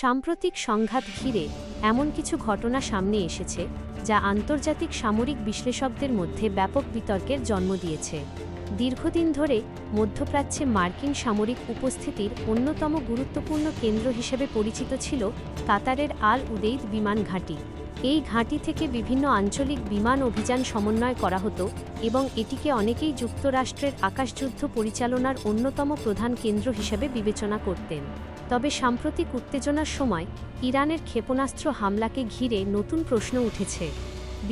সাম্প্রতিক সংঘাত ঘিরে এমন কিছু ঘটনা সামনে এসেছে যা আন্তর্জাতিক সামরিক বিশ্লেষকদের মধ্যে ব্যাপক বিতর্কের জন্ম দিয়েছে। দীর্ঘদিন ধরে মধ্যপ্রাচ্যে মার্কিন সামরিক উপস্থিতির অন্যতম গুরুত্বপূর্ণ কেন্দ্র হিসেবে পরিচিত ছিল কাতারের আল উদেইদ বিমান ঘাঁটি। এই ঘাঁটি থেকে বিভিন্ন আঞ্চলিক বিমান অভিযান সমন্বয় করা হতো এবং এটিকে অনেকেই যুক্তরাষ্ট্রের আকাশযুদ্ধ পরিচালনার অন্যতম প্রধান কেন্দ্র হিসেবে বিবেচনা করতেন। তবে সাম্প্রতিক উত্তেজনার সময় ইরানের ক্ষেপণাস্ত্র হামলাকে ঘিরে নতুন প্রশ্ন উঠেছে।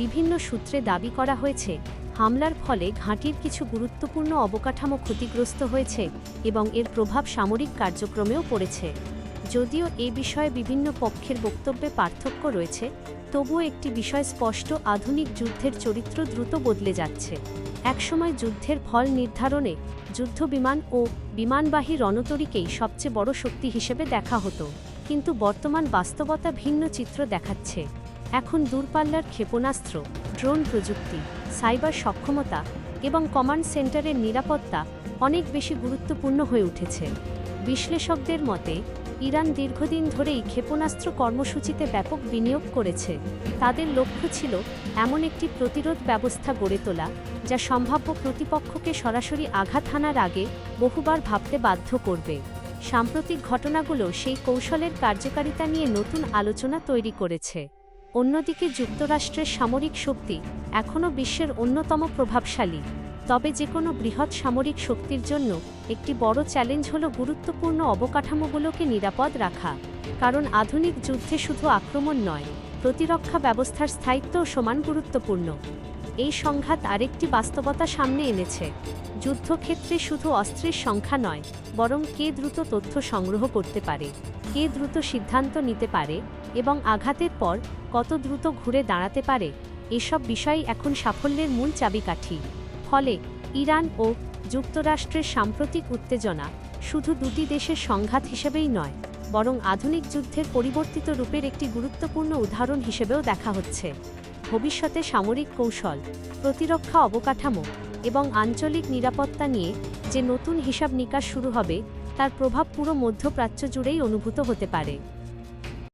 বিভিন্ন সূত্রে দাবি করা হয়েছে, হামলার ফলে ঘাঁটির কিছু গুরুত্বপূর্ণ অবকাঠামো ক্ষতিগ্রস্ত হয়েছে এবং এর প্রভাব সামরিক কার্যক্রমেও পড়েছে। যদিও এ বিষয়ে বিভিন্ন পক্ষের বক্তব্যে পার্থক্য রয়েছে, তবুও একটি বিষয় স্পষ্ট, আধুনিক যুদ্ধের চরিত্র দ্রুত বদলে যাচ্ছে। একসময় যুদ্ধের ফল নির্ধারণে যুদ্ধবিমান ও বিমানবাহী রণতরীকেই সবচেয়ে বড় শক্তি হিসেবে দেখা হতো, কিন্তু বর্তমান বাস্তবতা ভিন্ন চিত্র দেখাচ্ছে। এখন দূরপাল্লার ক্ষেপণাস্ত্র, ড্রোন প্রযুক্তি, সাইবার সক্ষমতা এবং কমান্ড সেন্টারের নিরাপত্তা অনেক বেশি গুরুত্বপূর্ণ হয়ে উঠেছে। বিশ্লেষকদের মতে, ইরান দীর্ঘদিন ধরেই ক্ষেপণাস্ত্র কর্মসূচিতে ব্যাপক বিনিয়োগ করেছে। তাদের লক্ষ্য ছিল এমন একটি প্রতিরোধ ব্যবস্থা গড়ে তোলা যা সম্ভাব্য প্রতিপক্ষকে সরাসরি আঘাত হানার আগে বহুবার ভাবতে বাধ্য করবে। সাম্প্রতিক ঘটনাগুলো সেই কৌশলের কার্যকারিতা নিয়ে নতুন আলোচনা তৈরি করেছে। অন্যদিকে যুক্তরাষ্ট্রের সামরিক শক্তি এখনও বিশ্বের অন্যতম প্রভাবশালী। তবে যে কোনো বৃহৎ সামরিক শক্তির জন্য একটি বড় চ্যালেঞ্জ হল গুরুত্বপূর্ণ অবকাঠামোগুলোকে নিরাপদ রাখা। কারণ আধুনিক যুদ্ধে শুধু আক্রমণ নয়, প্রতিরক্ষা ব্যবস্থার স্থায়িত্বও সমান গুরুত্বপূর্ণ। এই সংঘাত আরেকটি বাস্তবতা সামনে এনেছে। যুদ্ধক্ষেত্রে শুধু অস্ত্রের সংখ্যা নয়, বরং কে দ্রুত তথ্য সংগ্রহ করতে পারে, কে দ্রুত সিদ্ধান্ত নিতে পারে এবং আঘাতের পর কত দ্রুত ঘুরে দাঁড়াতে পারে, এসব বিষয় এখন সাফল্যের মূল চাবিকাঠি। ফলে ইরান ও যুক্তরাষ্ট্রের সাম্প্রতিক উত্তেজনা শুধু দুটি দেশের সংঘাত হিসেবেই নয়, বরং আধুনিক যুদ্ধের পরিবর্তিত রূপের একটি গুরুত্বপূর্ণ উদাহরণ হিসেবেও দেখা হচ্ছে। ভবিষ্যতে সামরিক কৌশল, প্রতিরক্ষা অবকাঠামো এবং আঞ্চলিক নিরাপত্তা নিয়ে যে নতুন হিসাব নিকাশ শুরু হবে, তার প্রভাব পুরো মধ্যপ্রাচ্য জুড়েই অনুভূত হতে পারে।